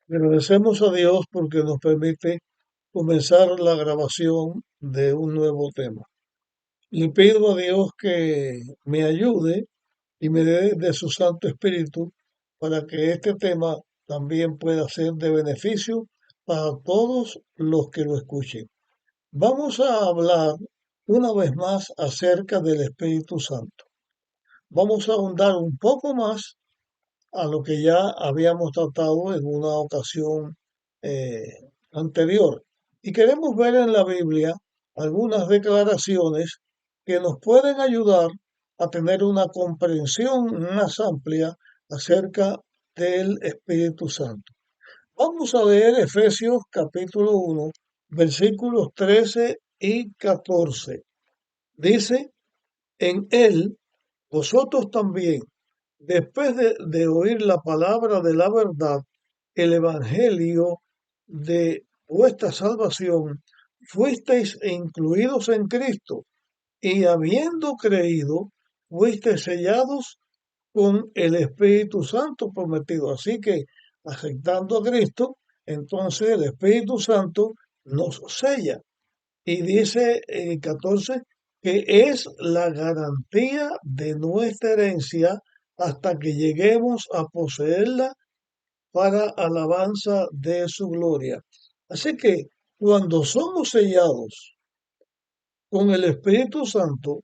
Agradecemos a Dios porque nos permite comenzar la grabación de un nuevo tema. Le pido a Dios que me ayude y me dé de su Santo Espíritu para que este tema también pueda ser de beneficio para todos los que lo escuchen. Vamos a hablar una vez más acerca del Espíritu Santo. Vamos a ahondar un poco más a lo que ya habíamos tratado en una ocasión eh, anterior. Y queremos ver en la Biblia algunas declaraciones que nos pueden ayudar a tener una comprensión más amplia acerca del Espíritu Santo. Vamos a leer Efesios capítulo 1, versículos 13 y 14. Dice, en él vosotros también, después de oír la palabra de la verdad, el evangelio de vuestra salvación, fuisteis incluidos en Cristo y habiendo creído, fuisteis sellados con el Espíritu Santo prometido. Así que, aceptando a Cristo, entonces el Espíritu Santo nos sella. Y dice en el 14 que es la garantía de nuestra herencia hasta que lleguemos a poseerla para alabanza de su gloria. Así que cuando somos sellados con el Espíritu Santo,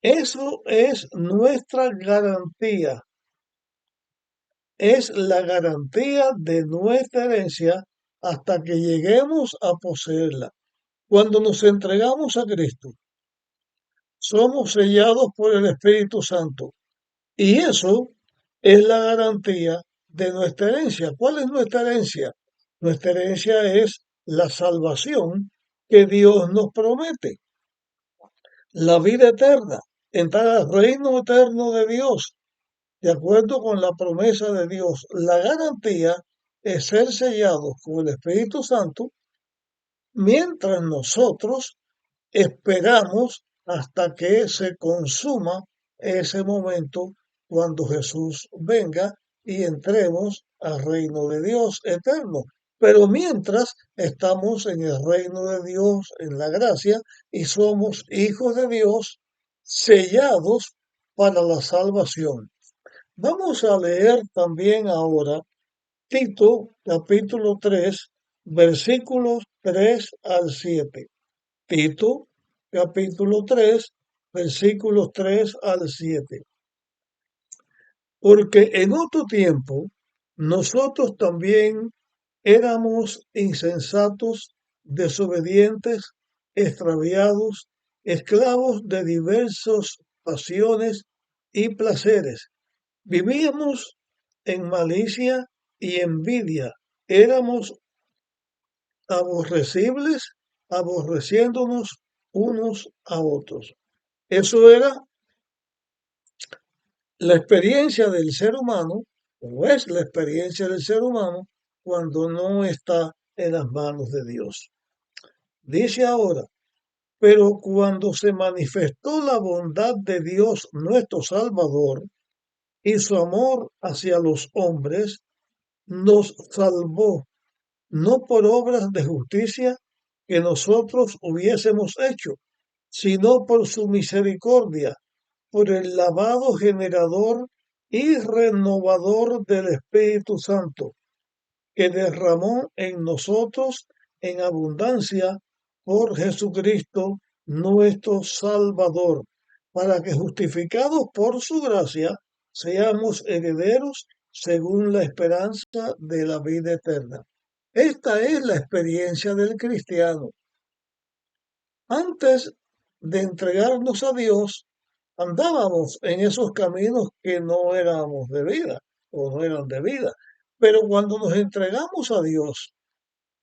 eso es nuestra garantía, es la garantía de nuestra herencia hasta que lleguemos a poseerla. Cuando nos entregamos a Cristo, somos sellados por el Espíritu Santo. Y eso es la garantía de nuestra herencia. ¿Cuál es nuestra herencia? Nuestra herencia es la salvación que Dios nos promete, la vida eterna, entrar al reino eterno de Dios, de acuerdo con la promesa de Dios. La garantía es ser sellados con el Espíritu Santo mientras nosotros esperamos hasta que se consuma ese momento cuando Jesús venga y entremos al reino de Dios eterno. Pero mientras estamos en el reino de Dios, en la gracia, y somos hijos de Dios, sellados para la salvación. Vamos a leer también ahora Tito capítulo 3, versículos 3 al 7. Tito, capítulo 3, versículos 3 al 7. Porque en otro tiempo nosotros también éramos insensatos, desobedientes, extraviados, esclavos de diversas pasiones y placeres. Vivíamos en malicia y envidia. Éramos aborrecibles, aborreciéndonos unos a otros. Eso era la experiencia del ser humano, o es la experiencia del ser humano cuando no está en las manos de Dios. Dice ahora, pero cuando se manifestó la bondad de Dios nuestro Salvador y su amor hacia los hombres, nos salvó, no por obras de justicia que nosotros hubiésemos hecho, sino por su misericordia, por el lavado generador y renovador del Espíritu Santo, que derramó en nosotros en abundancia por Jesucristo nuestro Salvador, para que justificados por su gracia seamos herederos según la esperanza de la vida eterna. Esta es la experiencia del cristiano. Antes de entregarnos a Dios, andábamos en esos caminos que no éramos de vida o no eran de vida. Pero cuando nos entregamos a Dios,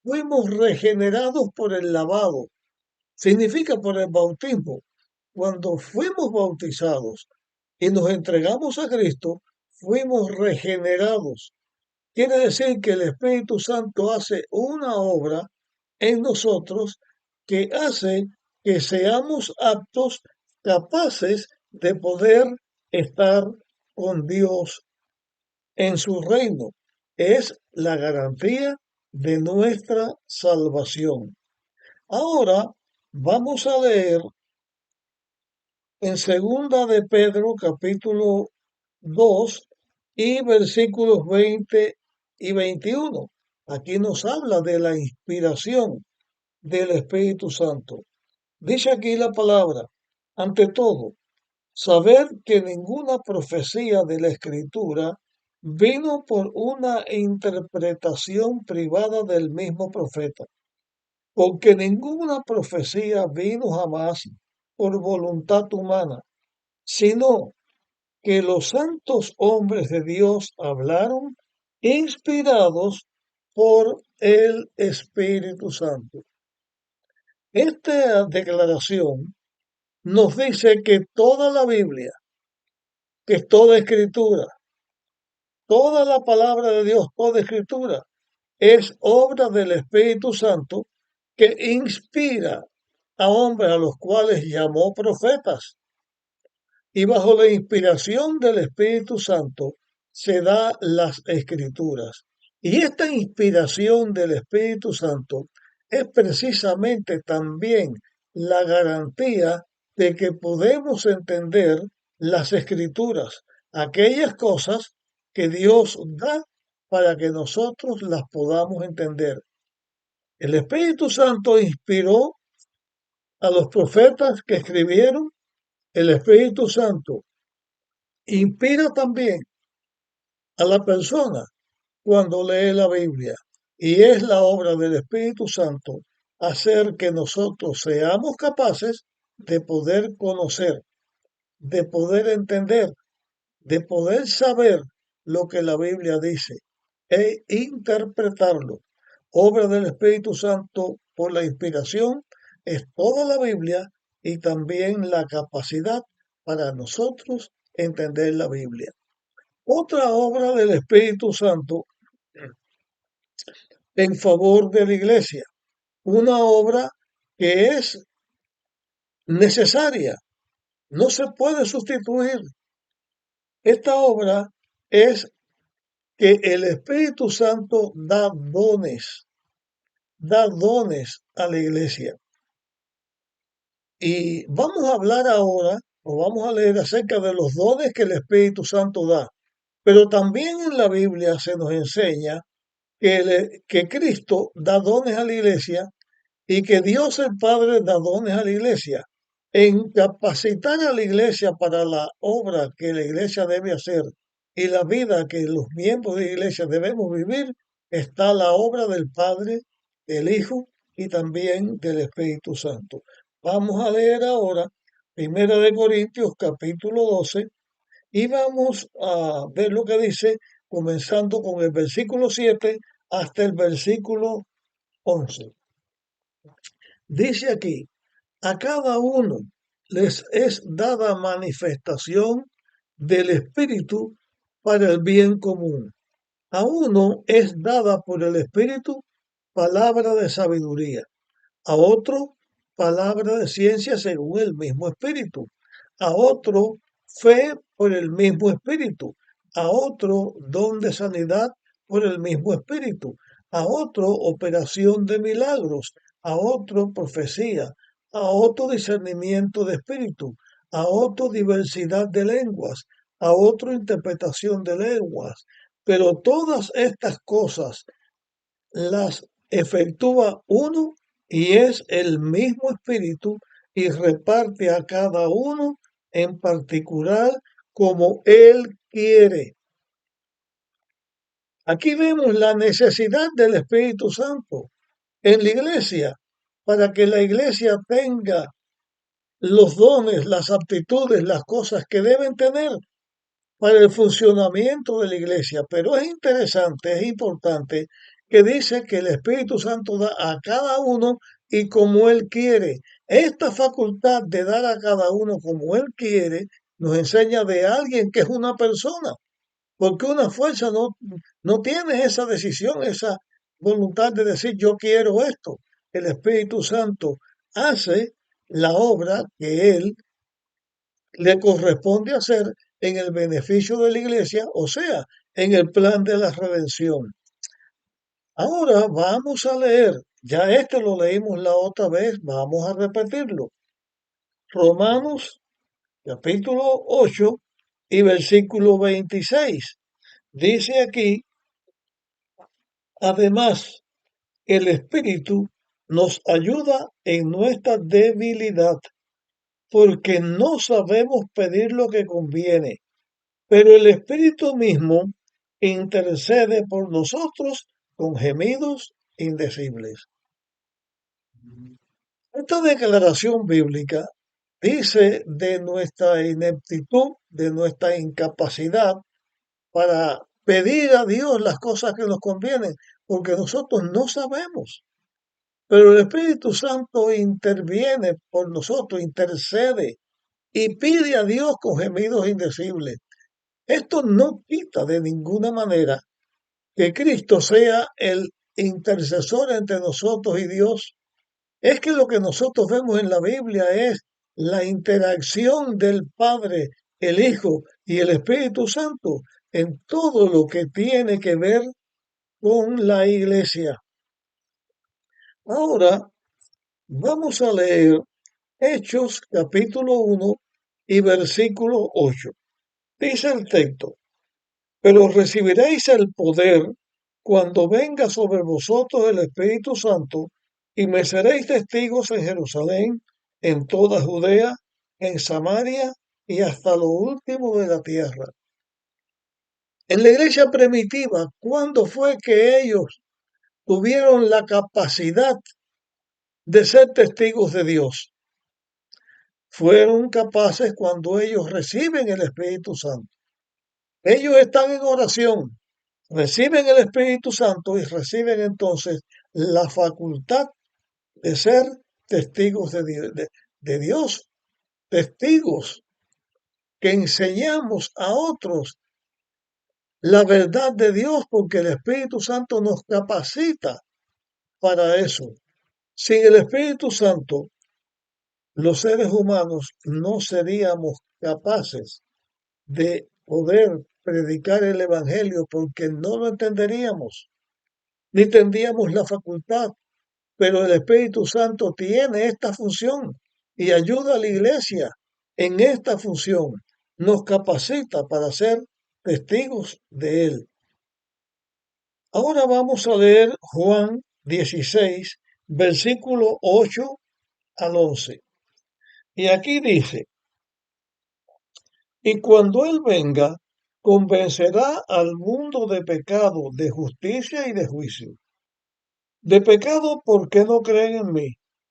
fuimos regenerados por el lavado, significa por el bautismo. Cuando fuimos bautizados y nos entregamos a Cristo, fuimos regenerados. Quiere decir que el Espíritu Santo hace una obra en nosotros que hace que seamos aptos, capaces de poder estar con Dios en su reino. es la garantía de nuestra salvación. Ahora vamos a leer en segunda de Pedro capítulo 2 y versículos 20 y 21. Aquí nos habla de la inspiración del Espíritu Santo. Dice aquí la palabra, ante todo, saber que ninguna profecía de la Escritura vino por una interpretación privada del mismo profeta, porque ninguna profecía vino jamás por voluntad humana, sino que los santos hombres de Dios hablaron inspirados por el Espíritu Santo. Esta declaración nos dice que toda la Biblia, que es toda escritura, toda la palabra de Dios, toda escritura, es obra del Espíritu Santo que inspira a hombres a los cuales llamó profetas. Y bajo la inspiración del Espíritu Santo se da las escrituras. Y esta inspiración del Espíritu Santo es precisamente también la garantía de que podemos entender las escrituras, aquellas cosas que Dios da para que nosotros las podamos entender. El Espíritu Santo inspiró a los profetas que escribieron. El Espíritu Santo inspira también a la persona cuando lee la Biblia. Y es la obra del Espíritu Santo hacer que nosotros seamos capaces de poder conocer, de poder entender, de poder saber lo que la Biblia dice e interpretarlo. Obra del Espíritu Santo por la inspiración es toda la Biblia y también la capacidad para nosotros entender la Biblia. Otra obra del Espíritu Santo en favor de la iglesia, una obra que es necesaria, no se puede sustituir. Esta obra es que el Espíritu Santo da dones a la iglesia. Y vamos a hablar ahora, o vamos a leer acerca de los dones que el Espíritu Santo da. Pero también en la Biblia se nos enseña que Cristo da dones a la iglesia y que Dios el Padre da dones a la iglesia. En capacitar a la iglesia para la obra que la iglesia debe hacer y la vida que los miembros de la iglesia debemos vivir, está la obra del Padre, del Hijo y también del Espíritu Santo. Vamos a leer ahora Primera de Corintios capítulo 12 y vamos a ver lo que dice, comenzando con el versículo 7 hasta el versículo 11. Dice aquí, a cada uno les es dada manifestación del Espíritu para el bien común. A uno es dada por el Espíritu palabra de sabiduría, a otro palabra de ciencia según el mismo Espíritu, a otro fe por el mismo Espíritu, a otro don de sanidad por el mismo Espíritu, a otro operación de milagros, a otro profecía, a otro discernimiento de espíritu, a otro diversidad de lenguas, a otro interpretación de lenguas. Pero todas estas cosas las efectúa uno y es el mismo espíritu y reparte a cada uno en particular como él quiere. Aquí vemos la necesidad del Espíritu Santo en la iglesia para que la iglesia tenga los dones, las aptitudes, las cosas que deben tener para el funcionamiento de la iglesia. Pero es interesante, es importante que dice que el Espíritu Santo da a cada uno y como Él quiere. Esta facultad de dar a cada uno como Él quiere nos enseña de alguien que es una persona, porque una fuerza no tiene esa decisión, esa voluntad de decir yo quiero esto. El Espíritu Santo hace la obra que Él le corresponde hacer en el beneficio de la iglesia, o sea, en el plan de la redención. Ahora vamos a leer, ya este lo leímos la otra vez, vamos a repetirlo. Romanos capítulo 8 y versículo 26. Dice aquí, además, el Espíritu nos ayuda en nuestra debilidad, porque no sabemos pedir lo que conviene, pero el Espíritu mismo intercede por nosotros con gemidos indecibles. Esta declaración bíblica dice de nuestra ineptitud, de nuestra incapacidad para pedir a Dios las cosas que nos convienen, porque nosotros no sabemos. Pero el Espíritu Santo interviene por nosotros, intercede y pide a Dios con gemidos indecibles. Esto no quita de ninguna manera que Cristo sea el intercesor entre nosotros y Dios. Es que lo que nosotros vemos en la Biblia es la interacción del Padre, el Hijo y el Espíritu Santo en todo lo que tiene que ver con la iglesia. Ahora vamos a leer Hechos capítulo 1 y versículo 8. Dice el texto, pero recibiréis el poder cuando venga sobre vosotros el Espíritu Santo y me seréis testigos en Jerusalén, en toda Judea, en Samaria y hasta lo último de la tierra. En la iglesia primitiva, ¿cuándo fue que ellos tuvieron la capacidad de ser testigos de Dios? Fueron capaces cuando ellos reciben el Espíritu Santo. Ellos están en oración, reciben el Espíritu Santo y reciben entonces la facultad de ser testigos de Dios, testigos que enseñamos a otros la verdad de Dios porque el Espíritu Santo nos capacita para eso. Sin el Espíritu Santo, los seres humanos no seríamos capaces de poder predicar el Evangelio porque no lo entenderíamos, ni tendríamos la facultad. Pero el Espíritu Santo tiene esta función y ayuda a la iglesia en esta función. Nos capacita para ser testigos de Él. Ahora vamos a leer Juan 16, versículo 8 al 11. Y aquí dice, y cuando Él venga, convencerá al mundo de pecado, de justicia y de juicio. De pecado porque no creen en mí.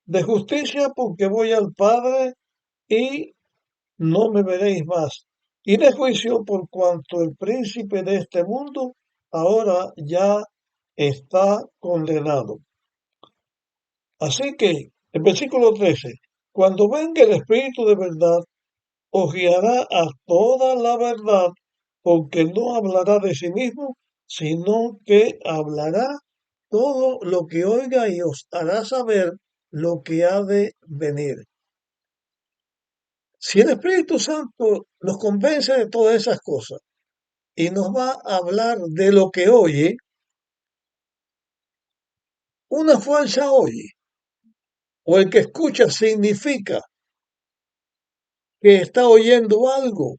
De justicia porque voy al Padre y no me veréis más. Y de juicio por cuanto el príncipe de este mundo ahora ya está condenado. Así que, el versículo 13, cuando venga el Espíritu de verdad, os guiará a toda la verdad, porque no hablará de sí mismo, sino que hablará todo lo que oiga y os hará saber lo que ha de venir. Si el Espíritu Santo nos convence de todas esas cosas y nos va a hablar de lo que oye, una fuerza oye, o el que escucha significa que está oyendo algo,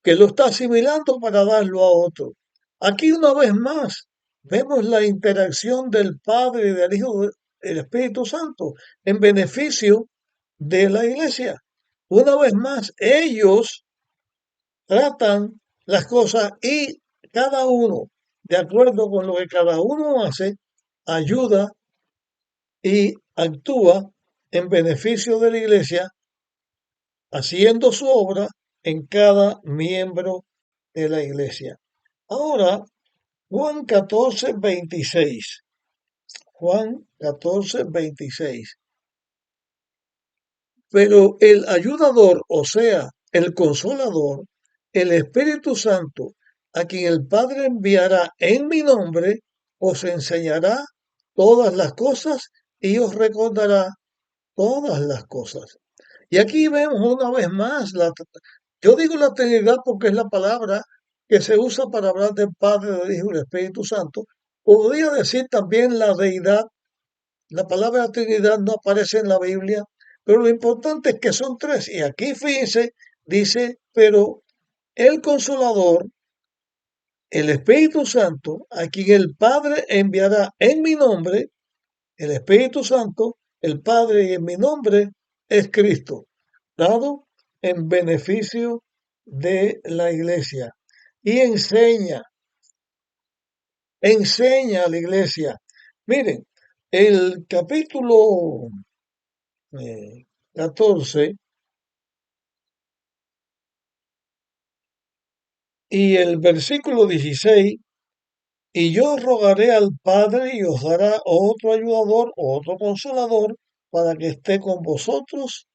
que lo está asimilando para darlo a otro. Aquí una vez más vemos la interacción del Padre y del Hijo del Espíritu Santo en beneficio de la iglesia. Una vez más, ellos tratan las cosas y cada uno, de acuerdo con lo que cada uno hace, ayuda y actúa en beneficio de la iglesia, haciendo su obra en cada miembro de la iglesia. Ahora, Juan 14, 26. Juan 14, 26. Pero el ayudador, o sea, el consolador, el Espíritu Santo, a quien el Padre enviará en mi nombre, os enseñará todas las cosas y os recordará todas las cosas. Y aquí vemos una vez más, yo digo la Trinidad porque es la palabra que se usa para hablar del Padre, del Hijo y del Espíritu Santo, Podría decir también la deidad. La palabra Trinidad no aparece en la Biblia, pero lo importante es que son tres. Y aquí fíjense, dice, pero el Consolador, el Espíritu Santo, a quien el Padre enviará en mi nombre, el Espíritu Santo, el Padre y en mi nombre es Cristo, dado en beneficio de la iglesia. Y enseña a la iglesia. Miren, el capítulo 14 y el versículo 16, y yo rogaré al Padre y os dará otro ayudador, otro consolador, para que esté con vosotros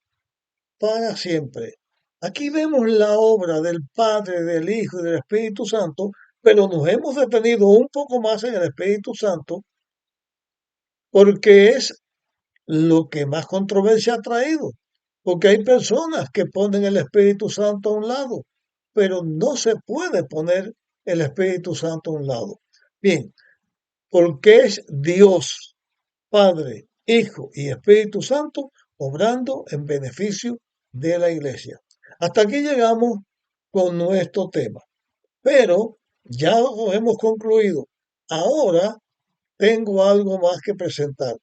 para siempre. Aquí vemos la obra del Padre, del Hijo y del Espíritu Santo, pero nos hemos detenido un poco más en el Espíritu Santo porque es lo que más controversia ha traído, porque hay personas que ponen el Espíritu Santo a un lado, pero no se puede poner el Espíritu Santo a un lado. Bien, porque es Dios, Padre, Hijo y Espíritu Santo obrando en beneficio de la iglesia. Hasta aquí llegamos con nuestro tema, pero ya lo hemos concluido. Ahora tengo algo más que presentar.